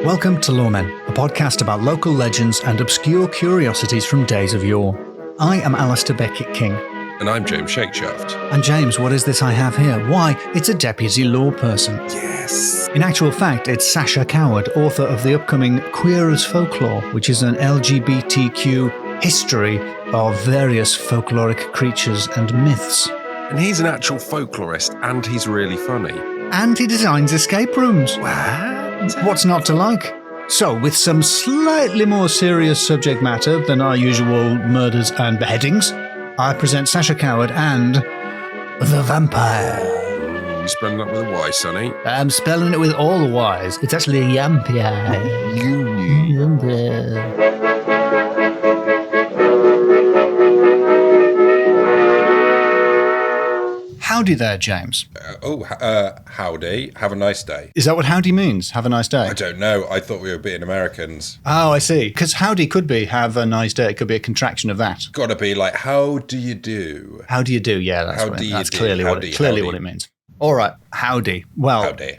Welcome to Loremen, a podcast about local legends and obscure curiosities from days of yore. I am Alasdair Beckett-King. And I'm James Shakeshaft. And James, what is this I have here? Why, it's a deputy law person. Yes. In actual fact, it's Sacha Coward, author of the upcoming Queer as Folklore, which is an LGBTQ history of various folkloric creatures and myths. And he's an actual folklorist, and he's really funny. And he designs escape rooms. What? What's not to like? So, with some slightly more serious subject matter than our usual murders and beheadings, I present Sacha Coward and the Vampyre. You spelling that with a Y, Sonny? I'm spelling it with all the Y's. It's actually a Vampyre. Howdy there, James. Howdy. Have a nice day. Is that what howdy means? Have a nice day? I don't know. I thought we were being Americans. Oh, I see. Because howdy could be have a nice day. It could be a contraction of that. Gotta be like, how do you do? How do you do? Yeah, that's clearly what it means. All right, howdy. Well, howdy.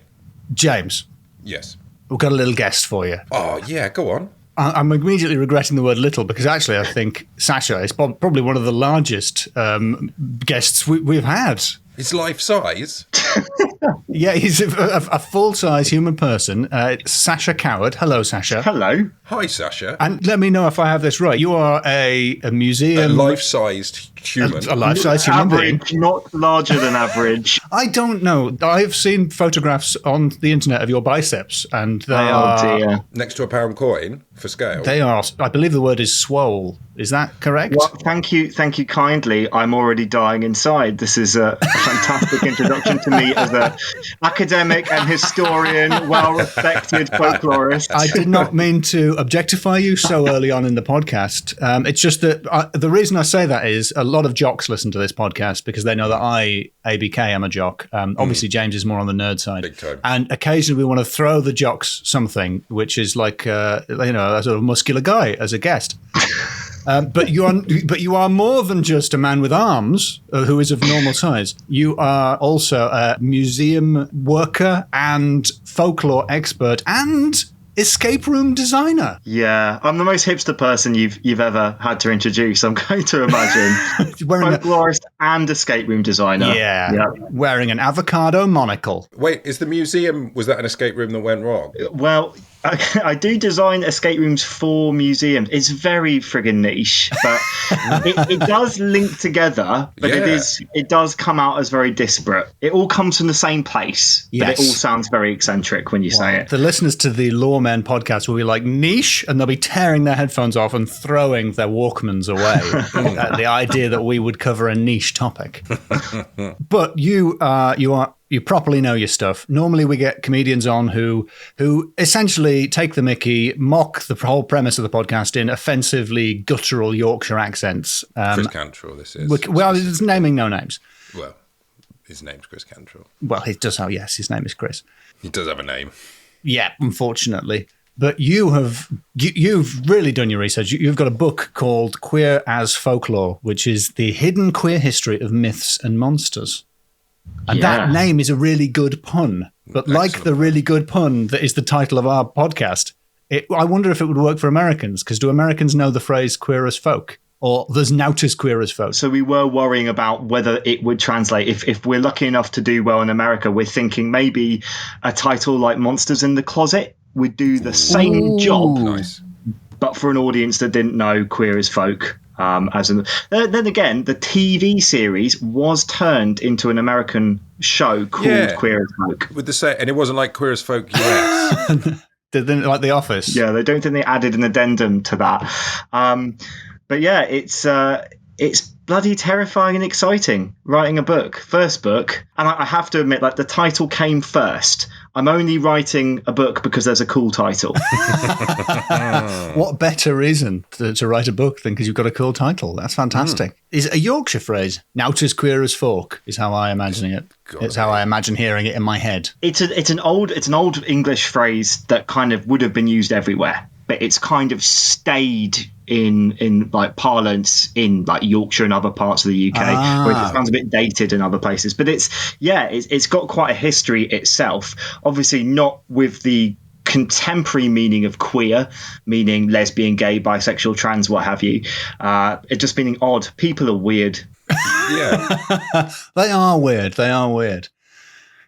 James. Yes. We've got a little guest for you. Oh, yeah, go on. I'm immediately regretting the word little because actually I think Sasha is probably one of the largest guests we've had. He's life size? Yeah, he's a full-size human person. Sacha Coward. Hello, Sasha. Hello. Hi, Sasha. And let me know if I have this right. You are a museum... A life-sized human. A life-sized human being. Not larger than average. I don't know. I've seen photographs on the internet of your biceps, and they are... Dear. Next to a pound coin for scale. They are... I believe the word is swole. Is that correct? Well, thank you kindly. I'm already dying inside. This is a fantastic introduction to me as an academic and historian, well-respected folklorist. I did not mean to objectify you so early on in the podcast. It's just that the reason I say that is a lot of jocks listen to this podcast because they know that I, ABK, am a jock. Obviously, James is more on the nerd side. Big time. And occasionally we want to throw the jocks something, which is like, a sort of muscular guy as a guest. But you are more than just a man with arms who is of normal size. You are also a museum worker and folklore expert and escape room designer. Yeah, I'm the most hipster person you've ever had to introduce, I'm going to imagine. Folklorist and escape room designer. Yeah, wearing an avocado monocle. Wait, was that an escape room that went wrong? Well, I do design escape rooms for museums. It's very friggin' niche, but it does link together, but it does come out as very disparate. It all comes from the same place, but it all sounds very eccentric when you say it. The listeners to the Loremen podcast will be like, niche, and they'll be tearing their headphones off and throwing their Walkmans away at the idea that we would cover a niche topic. But you properly know your stuff. Normally we get comedians on who essentially take the mickey, mock the whole premise of the podcast in offensively guttural Yorkshire accents. Chris Cantrell, this is. Well, it's naming no names. Well, his name's Chris Cantrell. Well, he does have, yes, his name is Chris. He does have a name. Yeah, unfortunately. But you've really done your research. You've got a book called Queer as Folklore, which is the hidden queer history of myths and monsters. And that name is a really good pun. But like the really good pun that is the title of our podcast, I wonder if it would work for Americans, because do Americans know the phrase queer as folk? Or there's nout as queer as folk? So we were worrying about whether it would translate. If we're lucky enough to do well in America, we're thinking maybe a title like Monsters in the Closet would do the same job, but for an audience that didn't know queer as folk. Then again, the TV series was turned into an American show called Queer as Folk. And it wasn't like Queer as Folk US. They didn't like The Office. Yeah, they don't think they added an addendum to that. But yeah, it's bloody terrifying and exciting writing a book, first book. And I have to admit, like, the title came first. I'm only writing a book because there's a cool title. What better reason to write a book than because you've got a cool title? That's fantastic. Is it a Yorkshire phrase? Nout as queer as folk is how I imagine it. It's how I imagine hearing it in my head. It's an old English phrase that kind of would have been used everywhere, but it's kind of stayed in like parlance in like Yorkshire and other parts of the UK, where it sounds a bit dated in other places. But it's got quite a history itself. Obviously, not with the contemporary meaning of queer, meaning lesbian, gay, bisexual, trans, what have you. It just meaning odd. People are weird. Yeah. They are weird.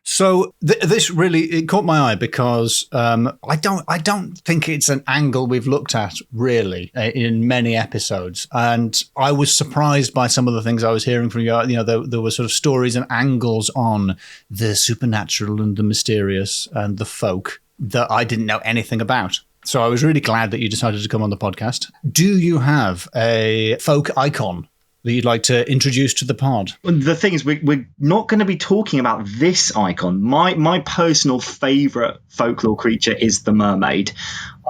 So this really, it caught my eye because I don't think it's an angle we've looked at really in many episodes, and I was surprised by some of the things I was hearing from you. You know, there were sort of stories and angles on the supernatural and the mysterious and the folk that I didn't know anything about. So I was really glad that you decided to come on the podcast. Do you have a folk icon that you'd like to introduce to the pod? The thing is, we're not going to be talking about this icon. My personal favourite folklore creature is the mermaid.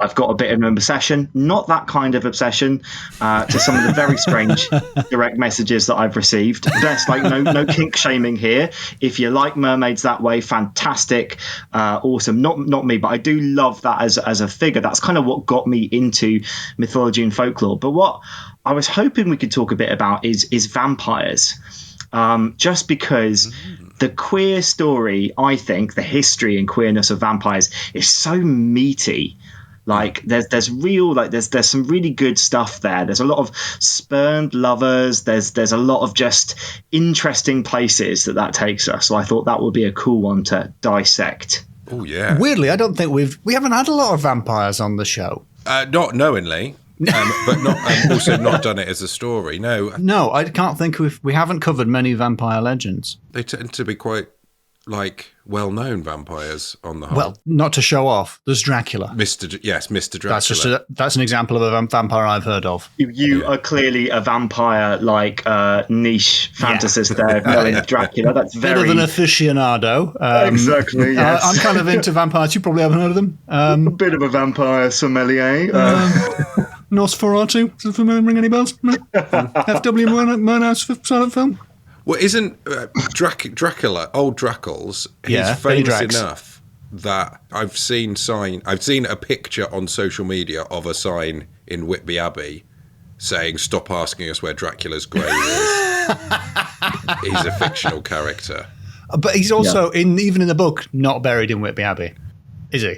I've got a bit of an obsession, not that kind of obsession, to some of the very strange direct messages that I've received. There's like no kink shaming here. If you like mermaids that way, fantastic, awesome. Not me, but I do love that as a figure. That's kind of what got me into mythology and folklore. But what I was hoping we could talk a bit about is vampires. Just because the queer story, I think, the history and queerness of vampires is so meaty. Like there's some really good stuff there. There's a lot of spurned lovers. There's a lot of just interesting places that takes us. So I thought that would be a cool one to dissect. Oh yeah. Weirdly, I don't think we haven't had a lot of vampires on the show. Not knowingly. But not also not done it as a story. No, I can't think we haven't covered many vampire legends. They tend to be quite like well-known vampires on the whole. Well, not to show off. There's Dracula. Mr. Dracula. That's an example of a vampire I've heard of. You are clearly a vampire niche fantasist there, knowing Dracula. That's very bit of an aficionado. Exactly. Yes. I'm kind of into vampires. You probably haven't heard of them. A bit of a vampire sommelier. Nosferatu. Does it ring any bells? No? F.W. Murnau's silent film. Well, isn't Dracula, old Drackles, he's famous enough that I've seen a picture on social media of a sign in Whitby Abbey saying, "Stop asking us where Dracula's grave is." He's a fictional character. But he's also, even in the book, not buried in Whitby Abbey. Is he?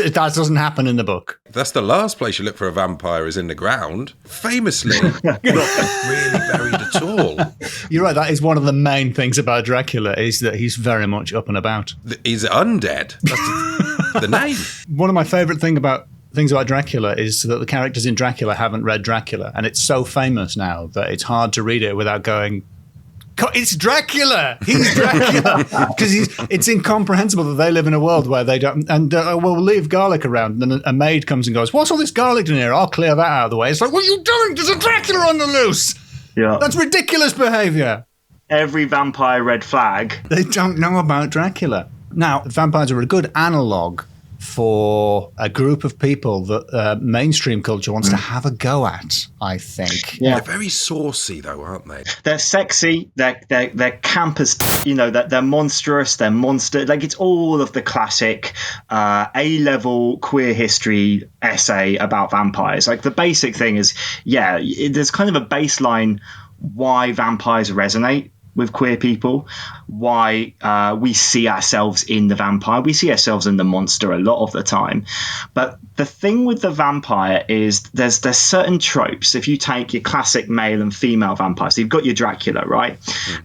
That doesn't happen in the book. That's the last place you look for a vampire is in the ground. Famously, not really buried at all. You're right. That is one of the main things about Dracula is that he's very much up and about. He's undead. That's the name. One of my favourite things about Dracula is that the characters in Dracula haven't read Dracula, and it's so famous now that it's hard to read it without going, "It's Dracula! He's Dracula!" Because it's incomprehensible that they live in a world where they don't. And we'll leave garlic around, and then a maid comes and goes, "What's all this garlic in here? I'll clear that out of the way." It's like, "What are you doing? There's a Dracula on the loose!" Yeah, that's ridiculous behaviour. Every vampire red flag. They don't know about Dracula. Now, vampires are a good analogue for a group of people that mainstream culture wants to have a go at, I think. Yeah. They're very saucy, though, aren't they? They're sexy. They're camp as, they're monstrous. They're monster. Like, it's all of the classic A-level queer history essay about vampires. Like, the basic thing is, there's kind of a baseline why vampires resonate with queer people, why we see ourselves in the vampire. We see ourselves in the monster a lot of the time. But the thing with the vampire is there's certain tropes. If you take your classic male and female vampires, so you've got your Dracula, right?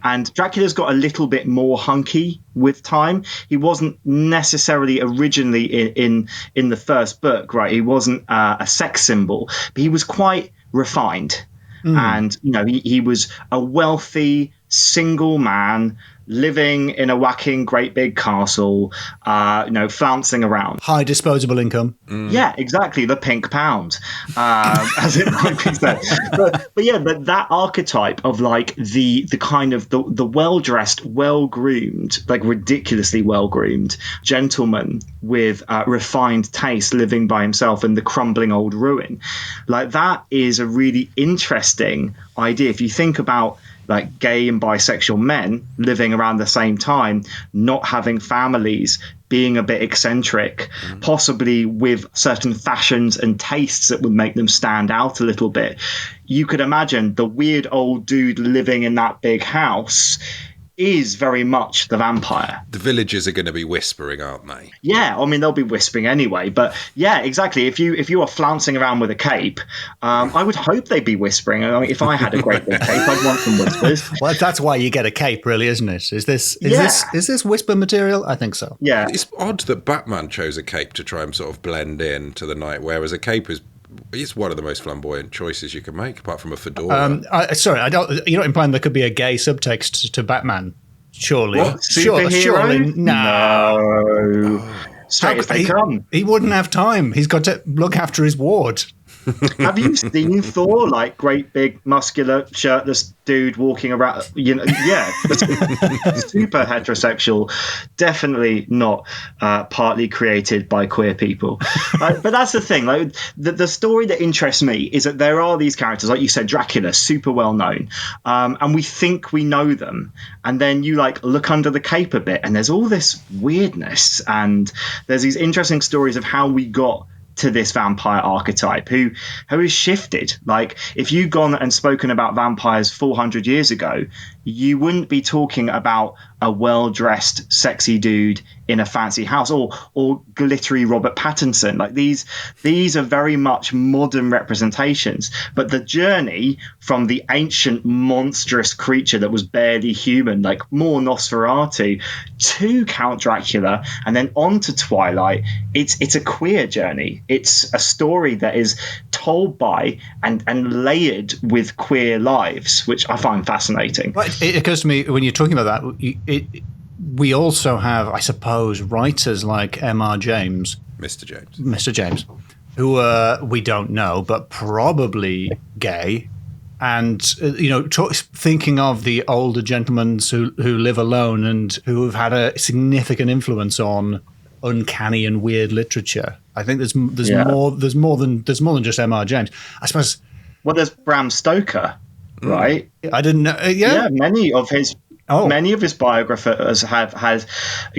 And Dracula's got a little bit more hunky with time. He wasn't necessarily originally in the first book, right? He wasn't a sex symbol, but he was quite refined. And, he was a wealthy single man living in a whacking great big castle, flouncing around. High disposable income. Yeah, exactly. The pink pound, as it might be said. But that archetype of like the kind of the well-dressed, well-groomed, like ridiculously well-groomed gentleman with refined taste living by himself in the crumbling old ruin. Like that is a really interesting idea. If you think about like gay and bisexual men living around the same time, not having families, being a bit eccentric, possibly with certain fashions and tastes that would make them stand out a little bit. You could imagine the weird old dude living in that big house is very much the vampire. The villagers are going to be whispering, aren't they? Yeah, I mean, they'll be whispering anyway. But yeah, exactly. If you are flouncing around with a cape, I would hope they'd be whispering. I mean, if I had a great big cape, I'd want some whispers. Well, that's why you get a cape, really, isn't it? Is this whisper material? I think so. Yeah. It's odd that Batman chose a cape to try and sort of blend in to the night, whereas a cape is one of the most flamboyant choices you can make, apart from a fedora. You're not implying there could be a gay subtext to Batman? Surely. What? Surely. No. Straight as they come. He wouldn't have time. He's got to look after his ward. Have you seen Thor? Like great big muscular shirtless dude walking around, super heterosexual, definitely not partly created by queer people. But that's the thing, like the story that interests me is that there are these characters, like you said, Dracula, super well known, and we think we know them, and then you like look under the cape a bit and there's all this weirdness, and there's these interesting stories of how we got to this vampire archetype who is shifted. Like if you'd gone and spoken about vampires 400 years ago, you wouldn't be talking about a well-dressed sexy dude in a fancy house or glittery Robert Pattinson. Like these are very much modern representations, but the journey from the ancient monstrous creature that was barely human, like more Nosferatu, to Count Dracula and then on to Twilight, it's a queer journey. It's a story that is told by and layered with queer lives, which I find fascinating. Right. It occurs to me when you're talking about that, we also have, I suppose, writers like M.R. James. Mr. James, who we don't know, but probably gay. And, thinking of the older gentlemen who live alone and who have had a significant influence on uncanny and weird literature. I think there's more than just M.R. James. I suppose. Well, there's Bram Stoker, right? I didn't know. Yeah, many of his biographers have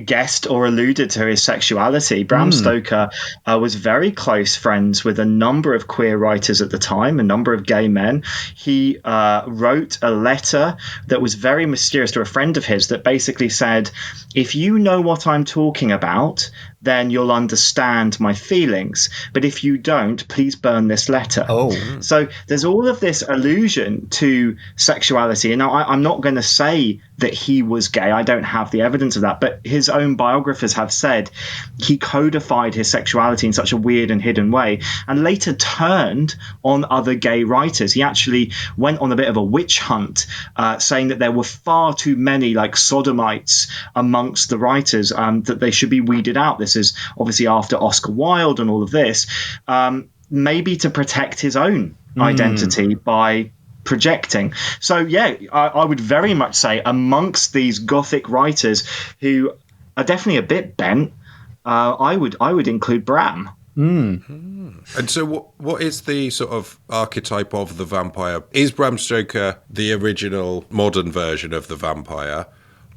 guessed or alluded to his sexuality. Bram Stoker was very close friends with a number of queer writers at the time, a number of gay men. He wrote a letter that was very mysterious to a friend of his that basically said, if you know what I'm talking about, then you'll understand my feelings. But if you don't, please burn this letter. So there's all of this allusion to sexuality. And now I'm not going to say that he was gay. I don't have the evidence of that. But his own biographers have said he codified his sexuality in such a weird and hidden way and later turned on other gay writers. He actually went on a bit of a witch hunt, saying that there were far too many like sodomites amongst the writers, that they should be weeded out. This is obviously after Oscar Wilde and all of this, maybe to protect his own identity by projecting. So yeah, I would very much say amongst these gothic writers who are definitely a bit bent, I would include Bram. And so what is the sort of archetype of the vampire? Is Bram Stoker the original modern version of the vampire?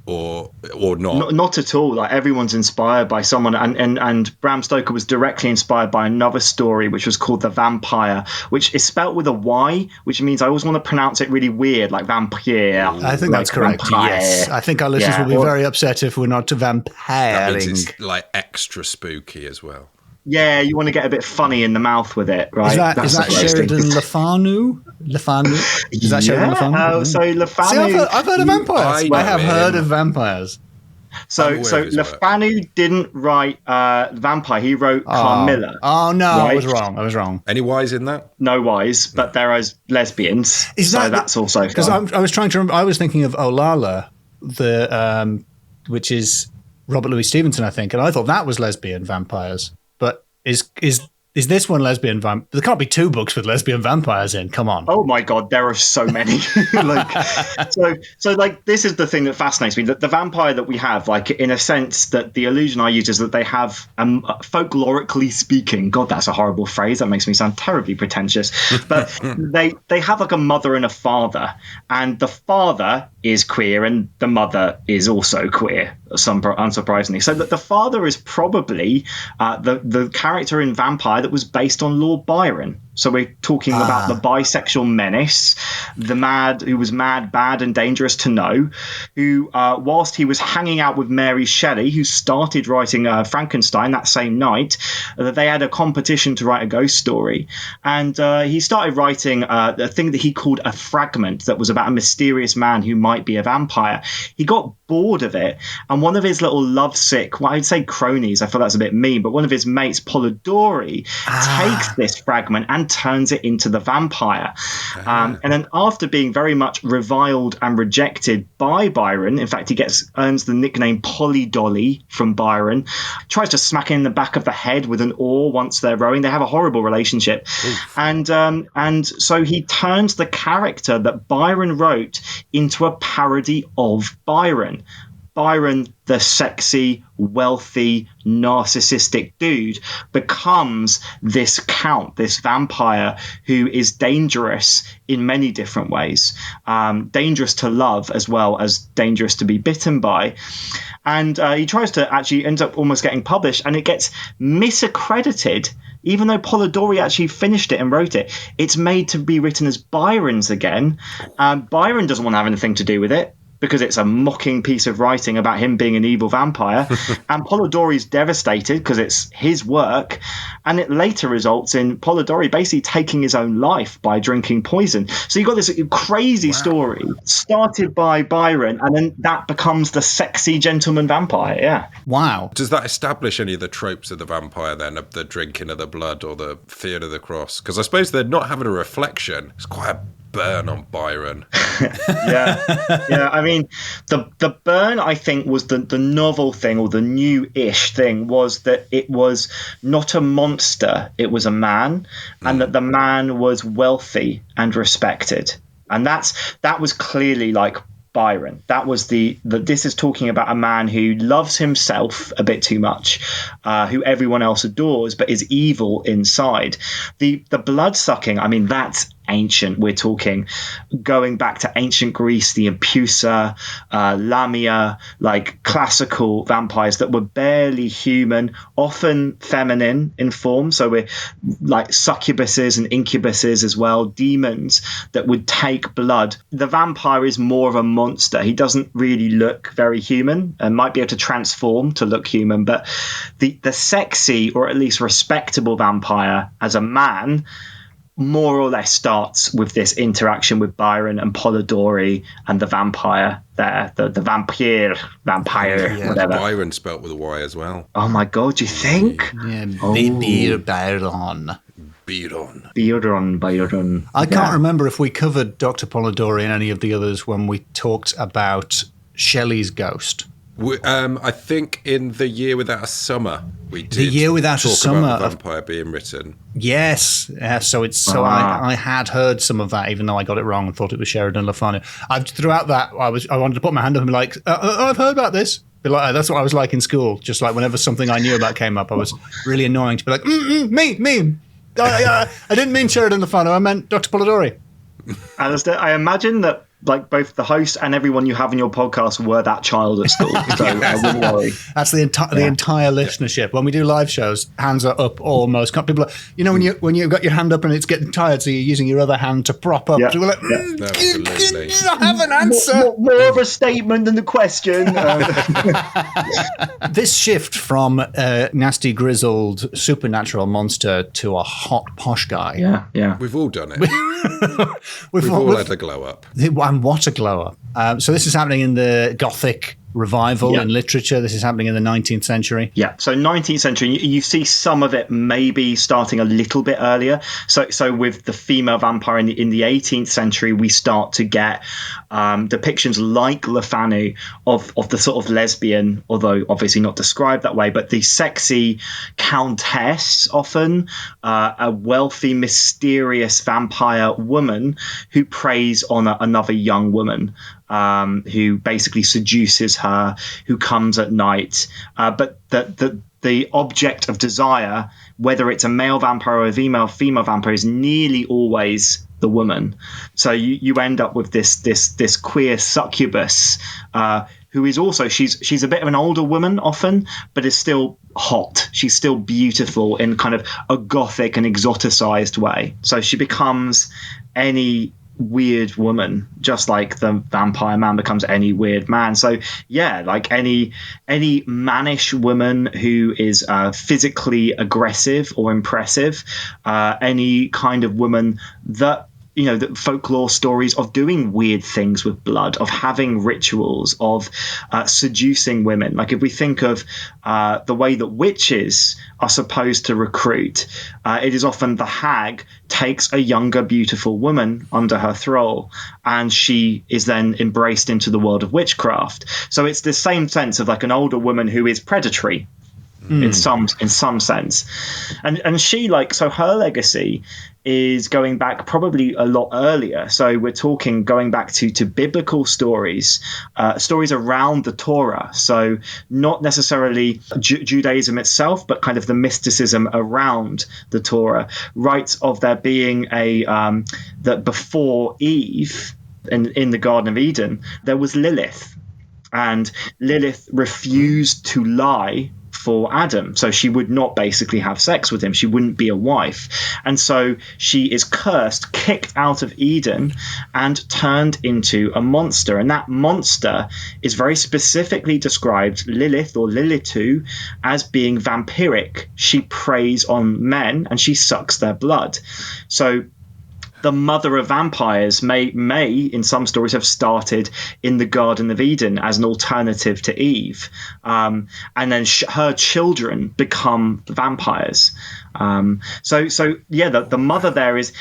Or not? Not at all. Like everyone's inspired by someone, and Bram Stoker was directly inspired by another story which was called The Vampyre, which is spelt with a Y, which means I always want to pronounce it really weird, like Vampyre. I think that's correct. Vampire. Yes, I think our listeners will be very upset if we're not vampiring. That means it's like extra spooky as well. Yeah, you want to get a bit funny in the mouth with it, right? Is that Sheridan Le Fanu? Is that Sheridan Le Fanu? So Le Fanu. See, I've heard of vampires. I have heard of vampires. So Le Fanu didn't write Vampire. He wrote Carmilla. Oh no, right? I was wrong. Any Y's in that? No Y's, but there is lesbians. That's also because I was trying to remember. I was thinking of Olala, which is Robert Louis Stevenson, I think, and I thought that was lesbian vampires. But is Is this one lesbian vampire? There can't be 2 books with lesbian vampires in. Come on. Oh my God, there are so many. This is the thing that fascinates me. That the vampire that we have, like, in a sense, that the illusion I use is that they have, folklorically speaking, God, that's a horrible phrase. That makes me sound terribly pretentious. But they have like a mother and a father, and the father is queer and the mother is also queer, unsurprisingly. So that the father is probably the character in Vampyre that was based on Lord Byron. So we're talking about the bisexual menace, who was mad, bad, and dangerous to know, who, whilst he was hanging out with Mary Shelley, who started writing Frankenstein that same night, they had a competition to write a ghost story. And he started writing a thing that he called a fragment that was about a mysterious man who might be a vampire. He got bored of it, and one of his little lovesick, well, I'd say cronies, I feel that's a bit mean, but one of his mates, Polidori, takes this fragment and turns it into the vampire. And then after being very much reviled and rejected by Byron, in fact, he earns the nickname Polydolly from Byron, tries to smack him in the back of the head with an oar once they're rowing. They have a horrible relationship. And so he turns the character that Byron wrote into a parody of Byron. Byron, the sexy, wealthy, narcissistic dude, becomes this count, this vampire who is dangerous in many different ways. Dangerous to love as well as dangerous to be bitten by. And he tries to actually ends up almost getting published, and it gets misaccredited. Even though Polidori actually finished it and wrote it, it's made to be written as Byron's again. Byron doesn't want to have anything to do with it, because it's a mocking piece of writing about him being an evil vampire. And Polidori's devastated because it's his work. And it later results in Polidori basically taking his own life by drinking poison. So you've got this crazy story started by Byron, and then that becomes the sexy gentleman vampire. Yeah. Wow. Does that establish any of the tropes of the vampire then, of the drinking of the blood or the fear of the cross? Because I suppose they're not having a reflection. It's quite a burn on Byron. Yeah. I mean, the burn, I think, was the novel thing, or the new-ish thing, was that it was not a monster, it was a man, and that the man was wealthy and respected. And that was clearly like Byron. That was this is talking about a man who loves himself a bit too much, who everyone else adores, but is evil inside. The blood sucking, I mean, that's ancient. We're talking going back to ancient Greece, the Empusa, Lamia, like classical vampires that were barely human, often feminine in form. So we're like succubuses and incubuses as well, demons that would take blood. The vampire is more of a monster. He doesn't really look very human and might be able to transform to look human, but the sexy, or at least respectable vampire as a man more or less starts with this interaction with Byron and Polidori and the vampire there, the vampire, whatever. Byron spelt with a Y as well. Oh my God, you think? Yeah, Byron. Byron. I can't remember if we covered Dr. Polidori and any of the others when we talked about Shelley's ghost. I think in The Year Without a Summer we did. The Year Without a Summer, about the vampire being written. Yes, yeah. So I had heard some of that, even though I got it wrong and thought it was Sheridan Le Fanu. Throughout that, I wanted to put my hand up and be like, I've heard about this. But like, that's what I was like in school. Just like whenever something I knew about came up, I was really annoying to be like, me. I didn't mean Sheridan Le Fanu. I meant Dr. Polidori. Alasdair, I imagine that like both the host and everyone you have in your podcast were that child at school. So I wouldn't worry. That's the entire listenership. When we do live shows, hands are up almost. People are, when you've got your hand up and it's getting tired, so you're using your other hand to prop up. So we're like, Absolutely. I have an answer. More of a statement than the question. This shift from a nasty, grizzled, supernatural monster to a hot, posh guy. Yeah. We've all done it. We've all had a glow up. And what a glow up. So this is happening in the Gothic revival in literature. This is happening in the 19th century. Yeah, so 19th century, you see some of it maybe starting a little bit earlier. So with the female vampire in the 18th century, we start to get depictions like Le Fanu of the sort of lesbian, although obviously not described that way, but the sexy countess, often a wealthy, mysterious vampire woman who preys on another young woman. Who basically seduces her, who comes at night. But the object of desire, whether it's a male vampire or a female vampire, is nearly always the woman. So you end up with this queer succubus who is also, she's a bit of an older woman often, but is still hot. She's still beautiful in kind of a gothic and exoticized way. So she becomes any weird woman, just like the vampire man becomes any weird man. So yeah, like any mannish woman who is physically aggressive or impressive, any kind of woman that, you know, the folklore stories of doing weird things with blood, of having rituals, of seducing women. Like if we think of the way that witches are supposed to recruit, it is often the hag takes a younger, beautiful woman under her thrall, and she is then embraced into the world of witchcraft. So it's the same sense of like an older woman who is predatory. In some sense, and she, like, so her legacy is going back probably a lot earlier. So we're talking going back to biblical stories, stories around the Torah. So not necessarily Judaism itself, but kind of the mysticism around the Torah. Writes of there being that before Eve in the Garden of Eden, there was Lilith, and Lilith refused to lie for Adam, so she would not basically have sex with him. She wouldn't be a wife, and so she is cursed, kicked out of Eden, and turned into a monster. And that monster is very specifically described, Lilith or Lilitu, as being vampiric. She preys on men and she sucks their blood. So the mother of vampires may in some stories have started in the Garden of Eden as an alternative to Eve, and then her children become vampires. So yeah, the mother there is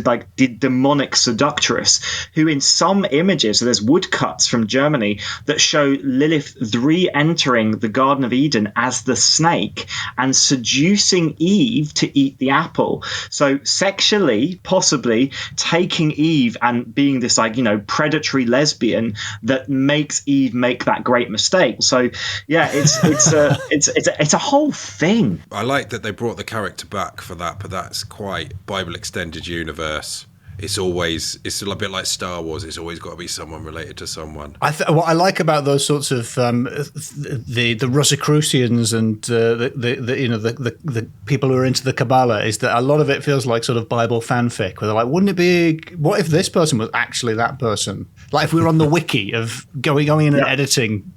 like the demonic seductress who, in some images, so there's woodcuts from Germany that show Lilith re-entering the Garden of Eden as the snake and seducing Eve to eat the apple. So sexually, possibly taking Eve and being this, like, you know, predatory lesbian that makes Eve make that great mistake. So yeah, it's a whole thing. I like that they brought the character back for that, but that's quite Bible extended universe. It's a bit like Star Wars. It's always got to be someone related to someone. What I like about those sorts of the Rosicrucians and the people who are into the Kabbalah is that a lot of it feels like sort of Bible fanfic, where they're like, wouldn't it be? What if this person was actually that person? Like if we were on the wiki of going in and editing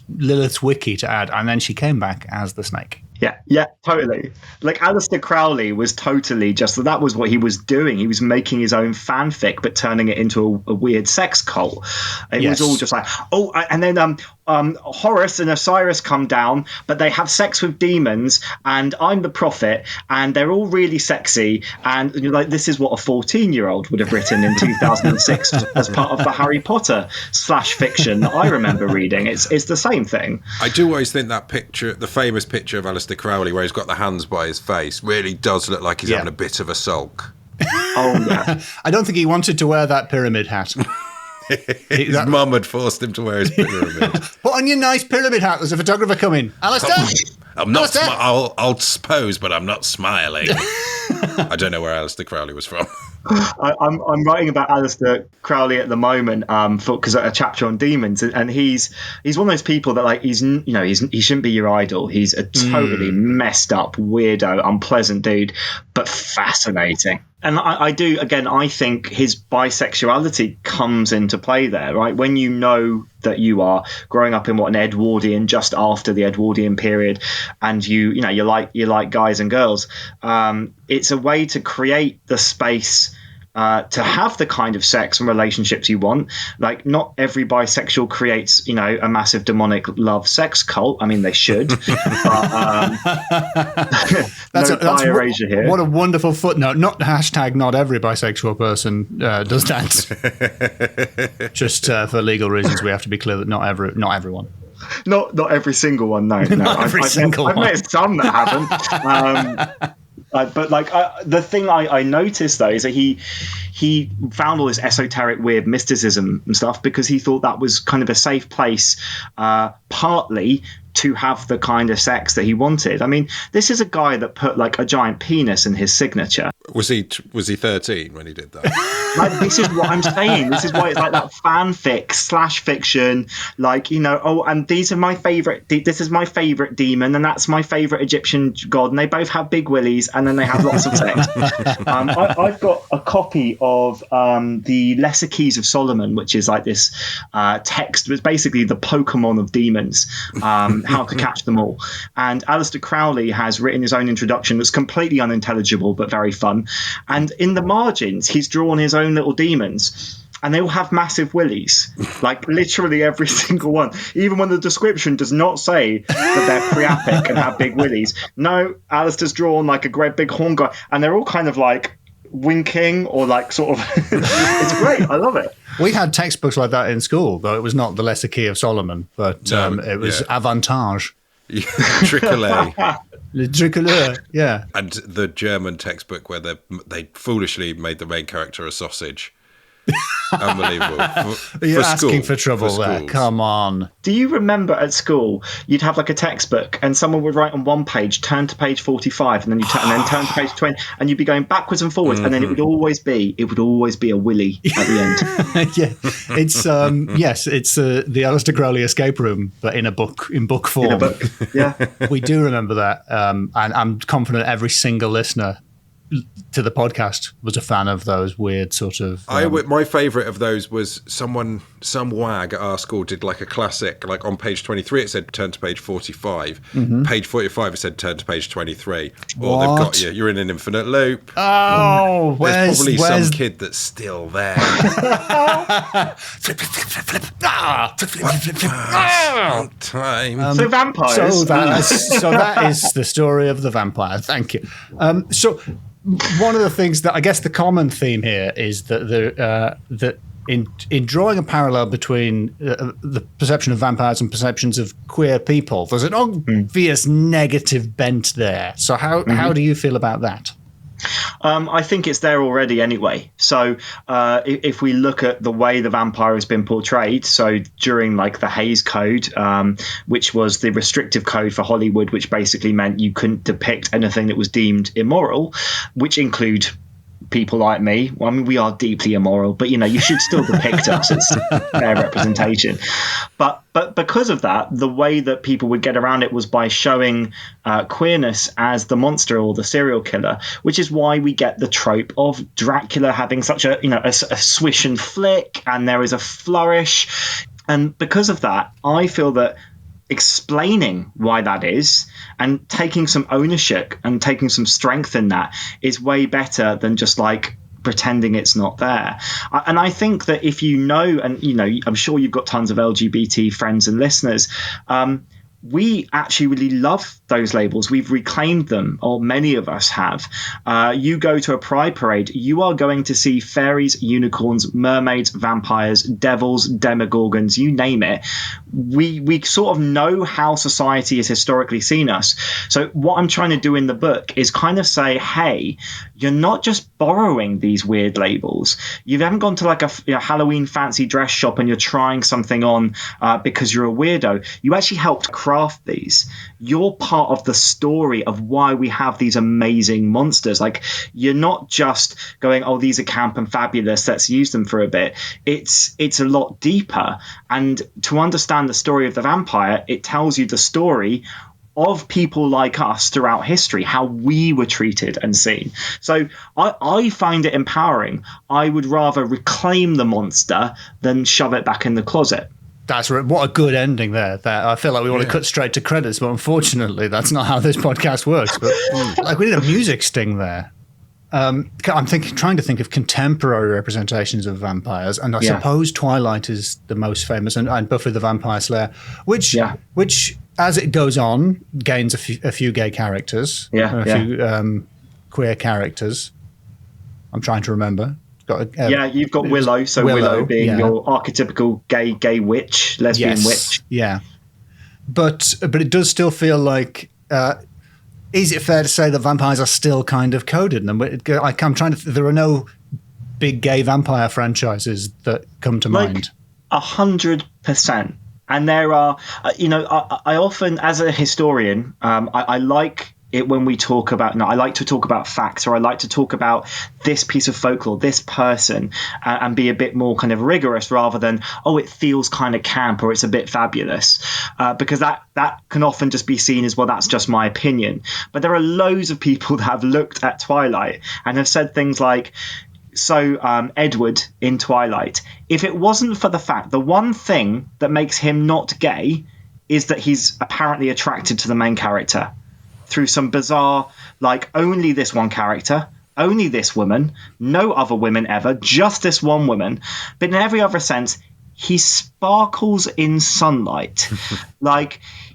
Lilith's wiki to add, and then she came back as the snake. Yeah, totally. Like Aleister Crowley was totally just that was what he was doing. He was making his own fanfic, but turning it into a weird sex cult. It was all just like, and then Horus and Osiris come down, but they have sex with demons, and I'm the prophet, and they're all really sexy. And you're like, this is what a 14-year-old would have written in 2006 as part of the Harry Potter /fiction that I remember reading. It's the same thing. I do always think that picture, the famous picture of Aleister Crowley, where he's got the hands by his face, really does look like he's having a bit of a sulk. Oh yeah. I don't think he wanted to wear that pyramid hat. His mum had forced him to wear his pyramid. Put on your nice pyramid hat. There's a photographer coming. Aleister? I'm not. I'll suppose, but I'm not smiling. I don't know where Aleister Crowley was from. I'm writing about Aleister Crowley at the moment because a chapter on demons, and he's one of those people that, like, he shouldn't be your idol. He's a totally messed up, weirdo, unpleasant dude, but fascinating. And I think his bisexuality comes into play there, right? When you know that you are growing up in an Edwardian, just after the Edwardian period, and you like guys and girls, it's a way to create the space to have the kind of sex and relationships you want. Like, not every bisexual creates, a massive demonic love sex cult. I mean, they should. But, that's erasure here. What a wonderful footnote. Not every bisexual person does that. Just for legal reasons, we have to be clear that not everyone. Not every single one. No. Not every single one. I've met some that haven't. But the thing I noticed though is that he found all this esoteric weird mysticism and stuff because he thought that was kind of a safe place, partly to have the kind of sex that he wanted. I mean, this is a guy that put like a giant penis in his signature. Was he 13 when he did that? This is what I'm saying. This is why it's like that fanfic / fiction. Like, and these are my favorite. This is my favorite demon, and that's my favorite Egyptian god, and they both have big willies, and then they have lots of sex. I've got a copy of the Lesser Keys of Solomon, which is like this text. It's basically the Pokemon of demons. How to catch them all. And Aleister Crowley has written his own introduction that's completely unintelligible but very fun. And in the margins, he's drawn his own little demons. And they all have massive willies, like literally every single one. Even when the description does not say that they're priapic and have big willies. No, Alistair's drawn like a great big horn guy. And they're all kind of like winking or like sort of it's great. I love it. We had textbooks like that in school, though it was not the Lesser Key of Solomon, but it was Avantage. Tricolore. Le Tricolore, yeah. And the German textbook where they foolishly made the main character a sausage. Unbelievable. You're asking for trouble there. Come on. Do you remember at school you'd have like a textbook and someone would write on one page, turn to page 45, and then turn to page 20, and you'd be going backwards and forwards, and then it would always be a willy at the end. Yeah, it's it's the Aleister Crowley escape room, but in book form. In a book, yeah. We do remember that, and I'm confident every single listener to the podcast was a fan of those weird sort of my favorite of those was some wag at our school did like a classic, like on page 23 it said turn to page 45, page 45 it said turn to page 23, or they've got you're in an infinite loop. There's probably some kid that's still there. Time. So vampires. So that is the story of the vampire. Thank you. So one of the things that I guess the common theme here is that in drawing a parallel between the perception of vampires and perceptions of queer people, there's an obvious negative bent there. So how do you feel about that? I think it's there already anyway. So if we look at the way the vampire has been portrayed, so during like the Hays Code, which was the restrictive code for Hollywood, which basically meant you couldn't depict anything that was deemed immoral, which include people like me. Well, I mean, we are deeply immoral, but you should still depict us as fair representation. But because of that, the way that people would get around it was by showing queerness as the monster or the serial killer, which is why we get the trope of Dracula having such a swish and flick, and there is a flourish. And because of that, I feel that explaining why that is and taking some ownership and taking some strength in that is way better than just like pretending it's not there. And I think that if and I'm sure you've got tons of LGBT friends and listeners, we actually really love those labels. We've reclaimed them, or many of us have. You go to a pride parade, you are going to see fairies, unicorns, mermaids, vampires, devils, demogorgons, you name it. We sort of know how society has historically seen us. So what I'm trying to do in the book is kind of say, hey, you're not just borrowing these weird labels. You haven't gone to like a Halloween fancy dress shop and you're trying something on because you're a weirdo. You actually helped craft these. You're part of the story of why we have these amazing monsters. Like, you're not just going, oh, these are camp and fabulous, let's use them for a bit. It's a lot deeper. And to understand the story of the vampire, it tells you the story of people like us throughout history, how we were treated and seen. So I find it empowering. I would rather reclaim the monster than shove it back in the closet. That's right. What a good ending there. I feel like we want to cut straight to credits, but unfortunately, that's not how this podcast works. But like, we need a music sting there. I'm trying to think of contemporary representations of vampires, and I suppose Twilight is the most famous, and Buffy the Vampire Slayer, which as it goes on gains a few gay characters, a few queer characters. I'm trying to remember. You've got Willow. So Willow being your archetypical gay witch, lesbian witch. Yeah, but it does still feel like. Is it fair to say that vampires are still kind of coded? And I'm trying to. There are no big gay vampire franchises that come to mind. 100%. And there are, I often, as a historian, I like it when we talk about. I like to talk about facts, or I like to talk about this piece of folklore, this person, and be a bit more kind of rigorous rather than it feels kind of camp or it's a bit fabulous, because that can often just be seen as, well, that's just my opinion. But there are loads of people that have looked at Twilight and have said things like, Edward in Twilight, if it wasn't for the fact, the one thing that makes him not gay is that he's apparently attracted to the main character through some bizarre, only this one character, only this woman, no other women ever, just this one woman. But in every other sense, he sparkles in sunlight.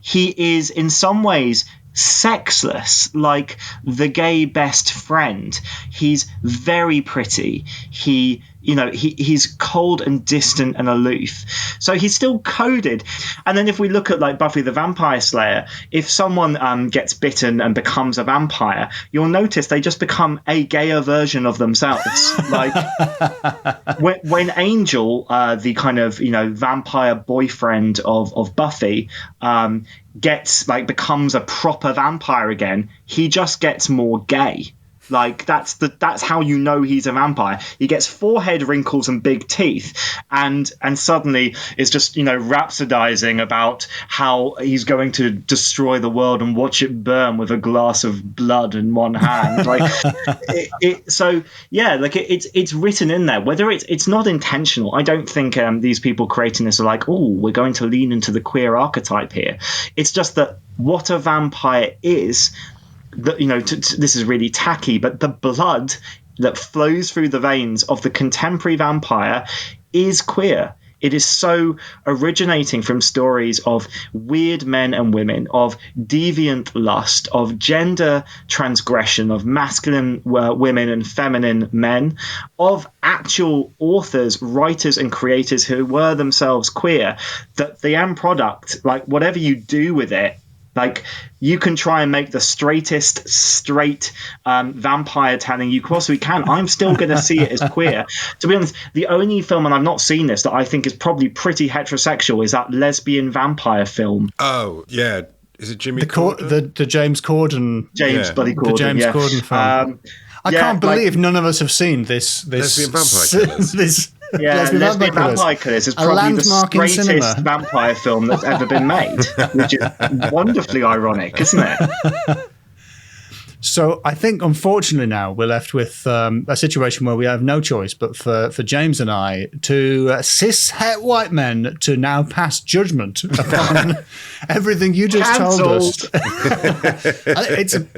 He is in some ways sexless, like the gay best friend. He's very pretty. He's cold and distant and aloof. So he's still coded. And then if we look at Buffy the Vampire Slayer, if someone gets bitten and becomes a vampire, you'll notice they just become a gayer version of themselves. When Angel, the kind of vampire boyfriend of Buffy, becomes a proper vampire again, he just gets more gay. That's how you know he's a vampire. He gets forehead wrinkles and big teeth, and suddenly is just rhapsodizing about how he's going to destroy the world and watch it burn with a glass of blood in one hand. It's written in there. Whether it's not intentional, I don't think these people creating this are we're going to lean into the queer archetype here. It's just that what a vampire is. This is really tacky, but the blood that flows through the veins of the contemporary vampire is queer. It is so originating from stories of weird men and women, of deviant lust, of gender transgression, of masculine women and feminine men, of actual authors, writers and creators who were themselves queer, that the end product, whatever you do with it, you can try and make the straightest straight vampire telling you possibly can. I'm still going to see it as queer. To be honest, the only film, and I've not seen this, that I think is probably pretty heterosexual is that lesbian vampire film. Oh, yeah. Is it Jimmy Corden? The James Corden. Bloody Corden. The James Corden film. I can't believe none of us have seen this lesbian vampire killers. Lesbian Vampire Killers is probably the straightest vampire film that's ever been made, which is wonderfully ironic, isn't it? So I think, unfortunately, now we're left with a situation where we have no choice but for James and I to cis-het white men to now pass judgment upon everything you just told us.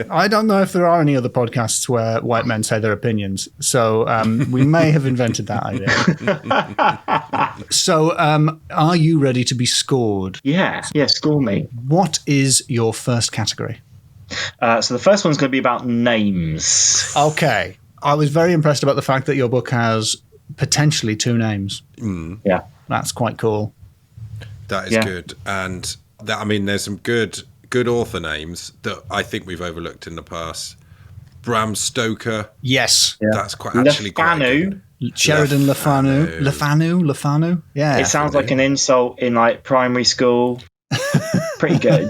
I don't know if there are any other podcasts where white men say their opinions, so we may have invented that idea. So are you ready to be scored? Yeah, score me. What is your first category? So the first one's going to be about names. Okay. I was very impressed about the fact that your book has potentially 2 names. Mm. Yeah. That's quite cool. That is good. And there's some good author names that I think we've overlooked in the past. Bram Stoker. Yes. Yeah. That's quite good. Sheridan Le Fanu. Yeah. It sounds like an insult in primary school. Pretty good.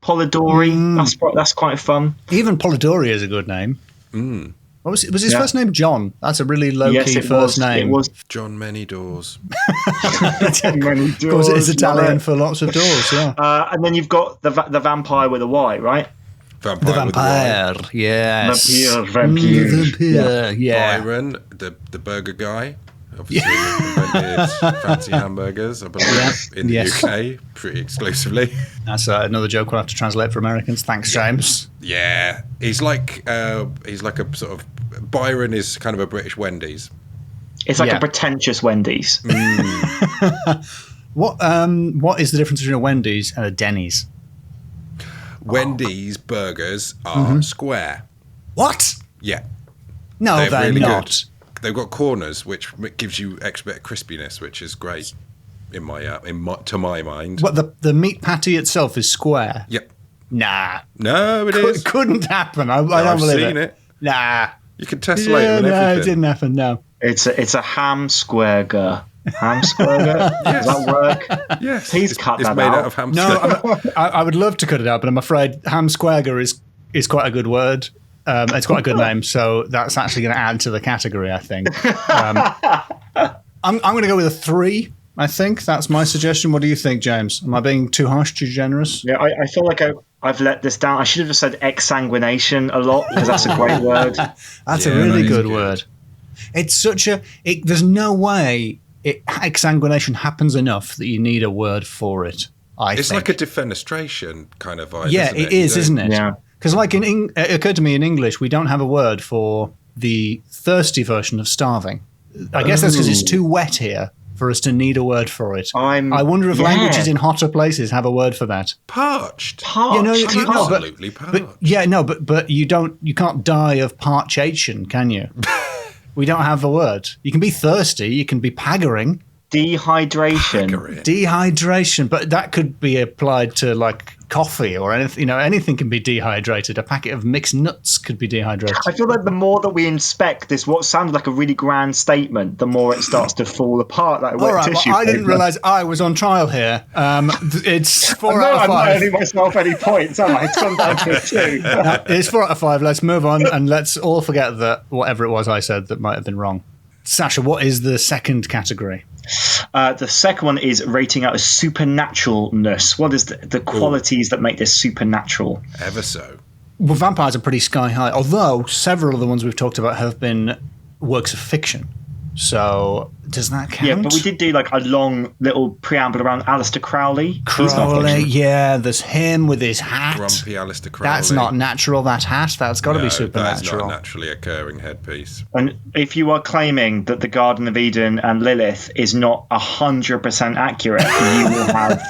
Polidori, that's quite fun. Even Polidori is a good name. Mm. What was his first name? John. That's a really low-key first name. It was John Many Doors. Many Doors. Of course, it is Italian for lots of doors, yeah. And then you've got the vampire with a Y, right? Vampyre, yes. Vampyre. Yeah. Byron, the burger guy. obviously invented fancy hamburgers, I believe, in the UK, pretty exclusively. That's another joke we'll have to translate for Americans. Thanks, James. Yeah, he's like a sort of Byron is kind of a British Wendy's. It's like a pretentious Wendy's. What is the difference between a Wendy's and a Denny's? Wendy's burgers are square. What? Yeah. No, they're really not. Good. They've got corners, which gives you extra bit of crispiness, which is great to my mind. What, the meat patty itself is square? Yep. Nah. No, it is. Couldn't happen. I don't believe it. I've seen it. Nah. You can test later and everything. No, it didn't happen, no. It's a ham squareger. Ham squareger? Yes. Does that work? Yes. Please cut that out. It's made out of ham square. I would love to cut it out, but I'm afraid ham squareger is quite a good word. It's quite a good name, so that's actually going to add to the category, I think. I'm going to go with a 3. I think that's my suggestion. What do you think, James? Am I being too harsh, too generous? Yeah, I feel like I've let this down. I should have said exsanguination a lot, because that's a great word. That's a really good word. It's such a... there's no way exsanguination happens enough that you need a word for it, It's like a defenestration kind of vibe, yeah, it is, isn't it? Yeah. Because it occurred to me in English, we don't have a word for the thirsty version of starving. I guess that's because it's too wet here for us to need a word for it. I wonder if languages in hotter places have a word for that. Parched. Absolutely parched. But you can't die of parchation, can you? We don't have a word. You can be thirsty, you can be paggering. Dehydration, but that could be applied to like coffee or anything. Anything can be dehydrated. A packet of mixed nuts could be dehydrated. I feel like the more that we inspect this, what sounded like a really grand statement, the more it starts to fall apart like wet tissue. I didn't realise I was on trial here. It's 4 out of 5. I'm not earning myself any points, am I? It's gone down to a 2. It's 4 out of 5. Let's move on and let's all forget that whatever it was I said that might have been wrong. Sasha, what is the second category? The second one is rating out as supernaturalness. What is the qualities that make this supernatural? Ever so. Well, vampires are pretty sky high, although several of the ones we've talked about have been works of fiction. So does that count? Yeah, but we did do like a long little preamble around Aleister Crowley. There's him with his hat. Grumpy Aleister Crowley. That's not natural, that hat. That's got to be supernatural. That's not a naturally occurring headpiece. And if you are claiming that the Garden of Eden and Lilith is not 100% accurate, you will have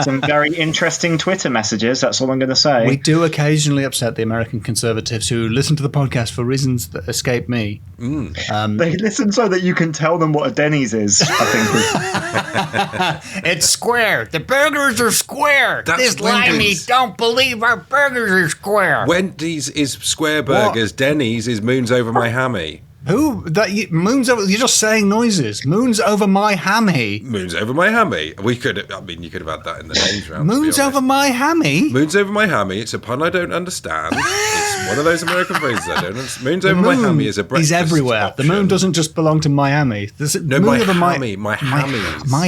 some very interesting Twitter messages. That's all I'm going to say. We do occasionally upset the American conservatives who listen to the podcast for reasons that escape me. They listen so that you can tell them what a Denny's is, I think. It's square. The burgers are square. This limey don't believe our burgers are square. Wendy's is square burgers. What? Denny's is moons over my hammy. Moons over? You're just saying noises. Moons over my hammy. Moons over my hammy. You could have had that in the names round. Moons over my hammy. Moons over my hammy. It's a pun I don't understand. It's one of those American phrases I don't understand. Moons over my hammy is a breakfast. He's everywhere. Option. The moon doesn't just belong to Miami. My hammies. My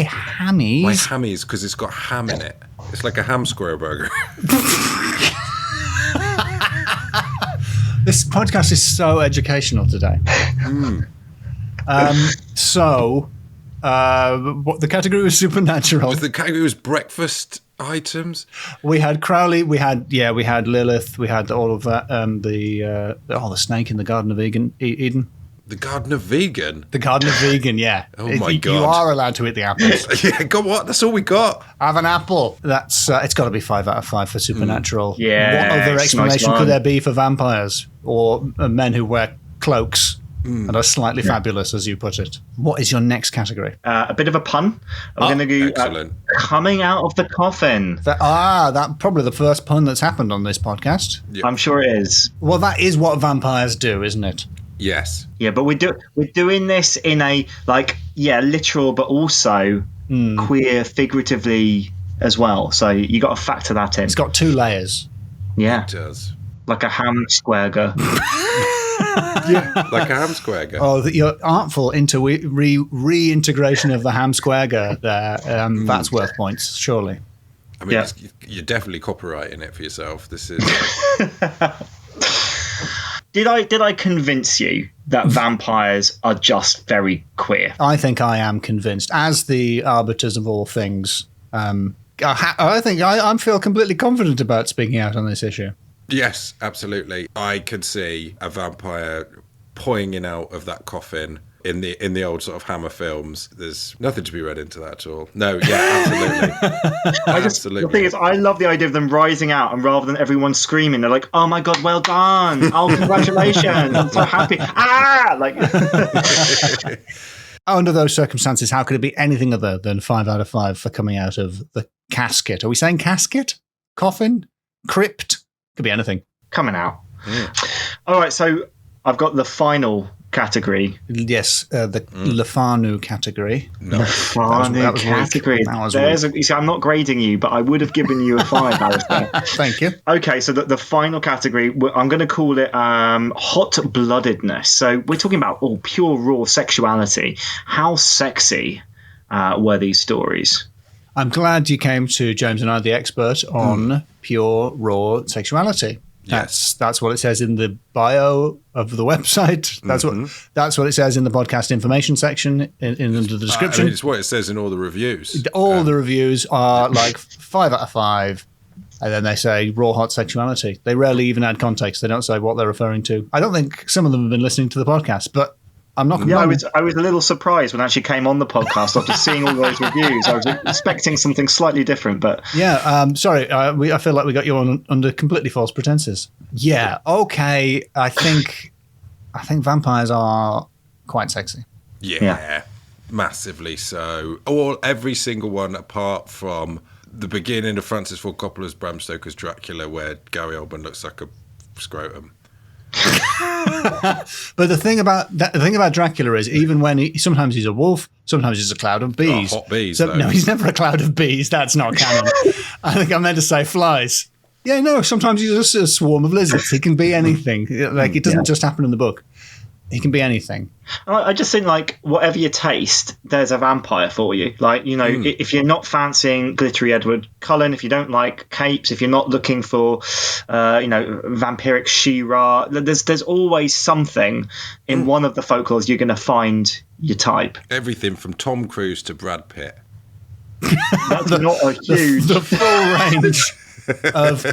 hammies. My hammies because it's got ham in it. It's like a ham square burger. This podcast is so educational today. What the category was supernatural. The category was breakfast items. We had Crowley. We had Lilith. We had all of that. The snake in the Garden of Eden. The Garden of Vegan? The Garden of Vegan, yeah. Oh, my God. You are allowed to eat the apples. Yeah, go what? That's all we got. Have an apple. That's it's got to be 5 out of 5 for supernatural. Yeah. What other explanation could there be for vampires or men who wear cloaks and are slightly fabulous, as you put it? What is your next category? A bit of a pun. I'm going to go coming out of the coffin. That probably the first pun that's happened on this podcast. Yep. I'm sure it is. Well, that is what vampires do, isn't it? Yes. Yeah, but we're doing this in a literal, but also queer, figuratively as well. So you got to factor that in. It's got 2 layers. Yeah, it does. Like a ham squareger. Yeah, like a ham squareger. Oh, you're artful into reintegration of the ham squareger there. That's worth points, surely. I mean, you're definitely copyrighting it for yourself. This is. Did I convince you that vampires are just very queer? I think I am convinced. As the arbiters of all things, I think I feel completely confident about speaking out on this issue. Yes, absolutely. I could see a vampire poinging out of that coffin in the old sort of Hammer films. There's nothing to be read into that at all. No, yeah, absolutely. Absolutely. The thing is, I love the idea of them rising out, and rather than everyone screaming, they're like, "Oh my god, well done! Oh, congratulations! I'm so happy!" Like. Under those circumstances, how could it be anything other than 5 out of 5 for coming out of the casket? Are we saying casket? Coffin? Crypt? Could be anything. Coming out. All right, so I've got the final category. Yes, the Lefanu category. No. Lefanu category. You see, I'm not grading you, but I would have given you a 5, Alasdair. Thank you. Okay, so the final category, I'm going to call it hot-bloodedness. So we're talking about pure raw sexuality. How sexy were these stories? I'm glad you came to James and I, the expert on pure raw sexuality. Yes. That's what it says in the bio of the website. That's what it says in the podcast information section in the description. It's what it says in all the reviews. All the reviews are like 5 out of 5, and then they say raw hot sexuality. They rarely even add context. They don't say what they're referring to. I don't think some of them have been listening to the podcast, but I'm not. Yeah, I was a little surprised when I actually came on the podcast after seeing all those reviews. I was expecting something slightly different, but sorry, I feel like we got you under completely false pretenses. Yeah, okay. I think vampires are quite sexy. Yeah, massively so. Every single one apart from the beginning of Francis Ford Coppola's Bram Stoker's Dracula, where Gary Oldman looks like a scrotum. But the thing about Dracula is, even when sometimes he's a wolf, sometimes he's a cloud of bees. Hot bees. No, he's never a cloud of bees. That's not canon. I think I meant to say flies. Yeah, no. Sometimes he's just a swarm of lizards. He can be anything. Like, it doesn't just happen in the book. He can be anything. I just think, like, whatever you taste, there's a vampire for you. Like, you know, if you're not fancying glittery Edward Cullen, if you don't like capes, if you're not looking for, vampiric She-Ra, there's always something in one of the folklores you're going to find your type. Everything from Tom Cruise to Brad Pitt. That's not a huge... The full range of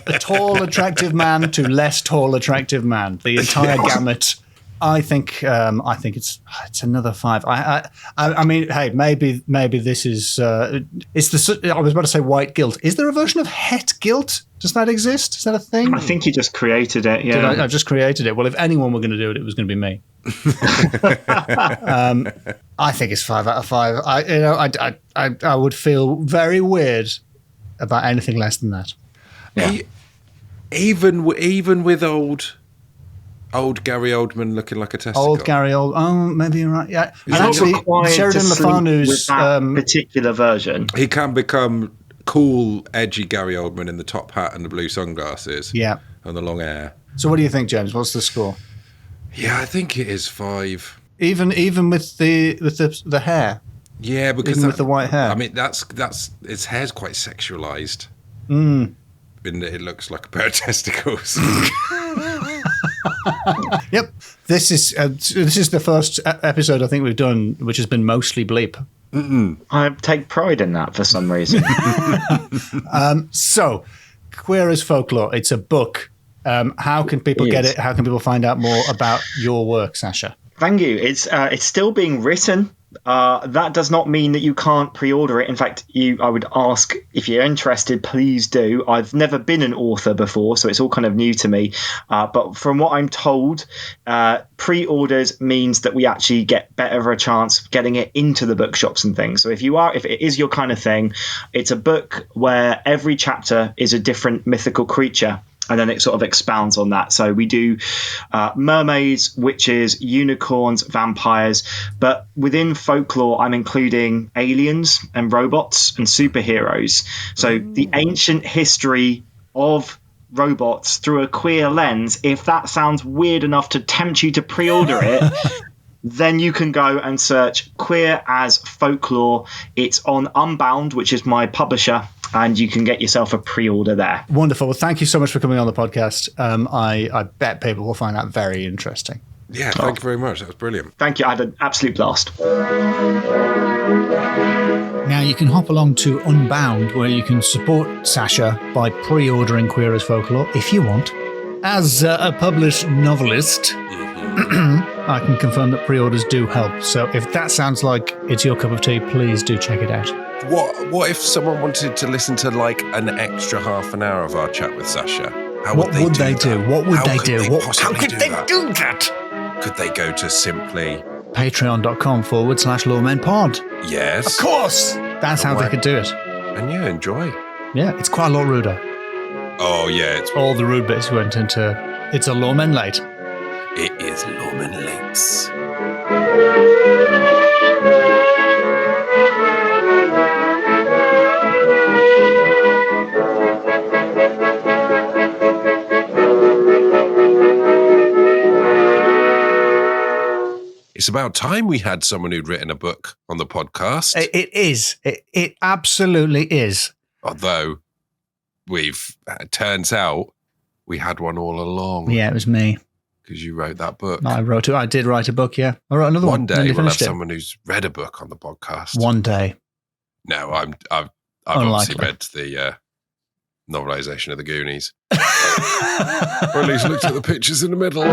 a tall, attractive man to less tall, attractive man. The entire gamut. I think it's another 5. I mean, hey, maybe this is it's the. I was about to say white guilt. Is there a version of het guilt? Does that exist? Is that a thing? I think you just created it. Yeah, I just created it. Well, if anyone were going to do it, it was going to be me. I think it's 5 out of 5. I would feel very weird about anything less than that. Yeah. Even with old Gary Oldman looking like a testicle. Old Gary Old. Oh, maybe you're right. Yeah, and actually, Sheridan LeFanu's particular version. He can become cool, edgy Gary Oldman in the top hat and the blue sunglasses. Yeah, and the long hair. So, what do you think, James? What's the score? Yeah, I think it is 5. Even with the hair. Yeah, because even with the white hair. I mean, that's his hair's quite sexualized. It looks like a pair of testicles. Yep, this is the first episode I think we've done which has been mostly bleep. I take pride in that for some reason. So, Queer as Folklore. It's a book. How can people get it? How can people find out more about your work, Sasha? Thank you. It's still being written. That does not mean that you can't pre-order it. In fact, I would ask if you're interested, please do. I've never been an author before, so it's all kind of new to me. But from what I'm told, pre-orders means that we actually get better of a chance of getting it into the bookshops and things. So if it is your kind of thing, it's a book where every chapter is a different mythical creature. And then it sort of expounds on that. So we do mermaids, witches, unicorns, vampires. But within folklore, I'm including aliens and robots and superheroes. So the ancient history of robots through a queer lens, if that sounds weird enough to tempt you to pre-order it, then you can go and search Queer as Folklore. It's on Unbound, which is my publisher, and you can get yourself a pre-order there. Wonderful. Well, thank you so much for coming on the podcast. I bet people will find that very interesting. Yeah, thank you very much. That was brilliant. Thank you. I had an absolute blast. Now you can hop along to Unbound, where you can support Sasha by pre-ordering Queer as Folklore if you want. As a published novelist, I can confirm that pre-orders do help. So if that sounds like it's your cup of tea, please do check it out. What if someone wanted to listen to like an extra half an hour of our chat with Sasha? What would they do? What would they do? How could they do that? Could they go to simply patreon.com/LoremenPod? Yes. Of course! That's how they could do it. And yeah, enjoy. Yeah, it's quite a lot ruder. Oh, yeah. It's all the rude bits went into It's a Loremen Late. It is Loremen Lates. It's about time we had someone who'd written a book on the podcast. It is. It absolutely is. Although it turns out we had one all along. Yeah, it was me. Because you wrote that book. I did write a book, yeah. I wrote another one. One day we'll have someone who's read a book on the podcast. One day. No, I've obviously read the novelisation of the Goonies. Or at least looked at the pictures in the middle.